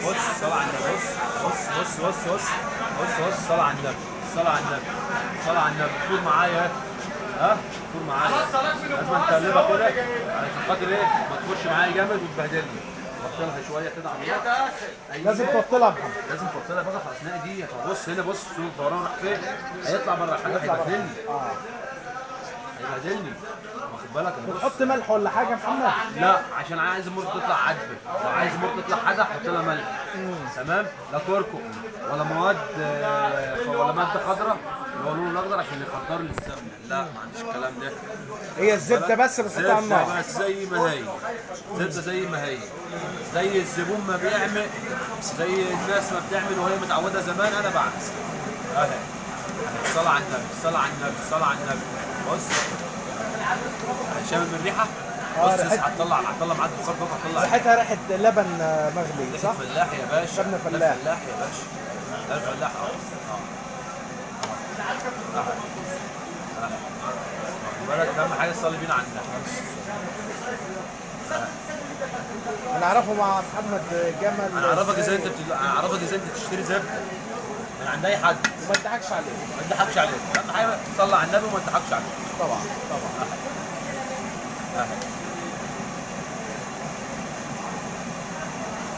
بص صلاه على النبي. بص صلاه على النبي. صلاه على النبي. صلاه على النبي. كون معايا ها، كون معايا. لازم تقلبها كده علشان خاطر ايه؟ ما تخش معايا جامد وتبهدلني. وطلها شويه كده على النار. لازم توطلها يا محمد. لازم تحط لها بقى في اثناء دي. بص هنا، بص شوف الدوران راح فين. هيطلع بره الحاجه، هيبهدلني. هيبهدلني، واخد بالك؟ بتحط ملح ولا حاجه يا محمد؟ لا، عشان عايز المرة تطلع عدبه. لو عايز المرة تطلع حادة حط لها ملح. تمام؟ لا كركم ولا مواد ولا ماده خضراء اللي هو اللون الاخضر عشان يخضر لي السمنه. لا، ما عنديش الكلام ده. هي الزبده بس بتحطها على النار. زبده بس زي ما هي. زبده زي ما هي. زي الزبون ما بيعمل، زي الناس ما بتعمل وهي متعوده زمان، انا بعمل. اهي. الصلاه على النبي. الصلاه على النبي. الصلاه على النبي. بص شامل من الريحه. بص هتطلع معاك بخار فوق. هتطلع ريحتها ريحه لبن مغلي صح؟ فلاح يا باشا. سمنه فلاح. فلاح يا باشا. ده الفلاح بالك. اهم حاجه تصلي بينا على النبي. انا اعرفه مع محمد جمل. انا اعرفك ازاي انت تشتري زبده من عند اي حد وما تضحكش عليه. ما تضحكش عليه. اهم حاجه تصلي على النبي وما تضحكش عليه. طبعا.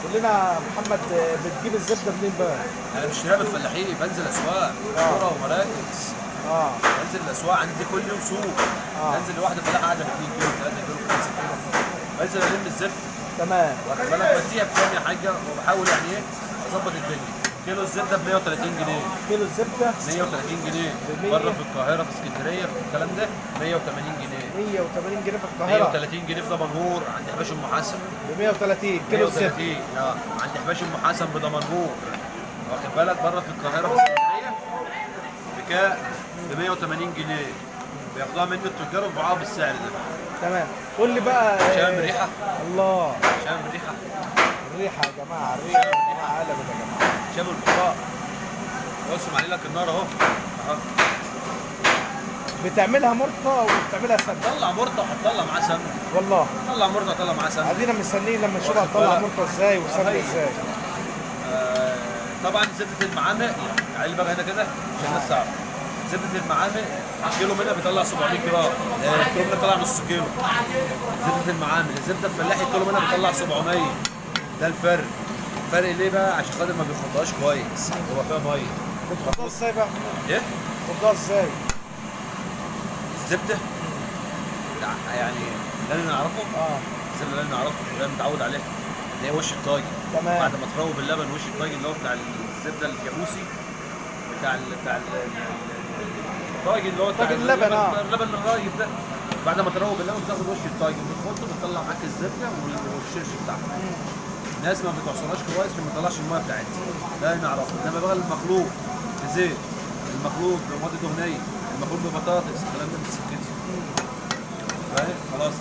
قول لنا محمد، بتجيب الزبده منين بقى؟ انا بشتريها من الفلاحين. بنزل اسواق قرى ومراكز. بنزل الاسواق عندي كل يوم سوق. بنزل لوحده فلاح قاعده ب 2 كيلو 3 كيلو 5 كيلو. بنزل الم الزبده. تمام. واخد بالك؟ بديها بكام يا حاجه وبحاول يعني ايه اظبط الدنيا. كيلو الزبده ب 130 جنيه. كيلو الزبده 130 جنيه. بره في القاهره في اسكندريه في الكلام ده 180 جنيه. 180 جنيه في القاهره. 130 جنيه في دمنهور عند حباش ام حسن. ب 130 كيلو الزبده. 130 عند حباش ام حسن بدمنهور. واخد بالك؟ بره في القاهره في اسكندريه بكام؟ ب 180 جنيه. بياخدوها مني التجار وبيبيعوها بالسعر ده. تمام. قول لي بقى. شامم ريحه. الله. شامم ريحه. الريحه يا جماعه. الريحه قلبت يا جماعه. شامم البقاء. بصوا معلي لك النار اهو. بتعملها مرطه وبتعملها سمنه؟ طلع مرطه وهتطلع معاه سمنه. والله. طلع مرطه هتطلع معاه سمنه. ادينا مستنيين لما نشوفها هتطلع مرطه ازاي وسمنه ازاي. طبعا زبده المعامق يعني بقى هنا كده عشان الناس تعرف. زبده المعامق كيلو منها بيطلع 700 جرام. الكيلو منها بيطلع نص كيلو. زبده المعامق. الزبده الفلاحي الكيلو منها بيطلع 700. ده الفرق. الفرق ليه بقى؟ عشان خاطر ما بيخضهاش كويس. هو فيها ميه. بتحطها ازاي بقى؟ ايه؟ بتحطها ازاي؟ الزبده يعني ده اللي نعرفه. الزبده اللي نعرفه اللي متعود عليها اللي هي وش الطاجن. تمام. بعد ما تروب باللبن وش الطاجن اللي هو بتاع الزبده الجاموسي بتاع الطاجن اللي هو بتاع اللبن. اللبن الرايب ده. بعد ما تروب باللبن بتاخد وش الطاجن بتحطه بتطلع معاك الزبده والشرش بتاعها. الناس ما بتعصرهاش كويس عشان ما تطلعش الميه بتاعتها. ده نعرفه. انما بقى المخلوط بزيت، المخلوط بمواد دهنيه، المخلوط ببطاطس، الكلام ده بالسكتي. فاهم؟ خلاص.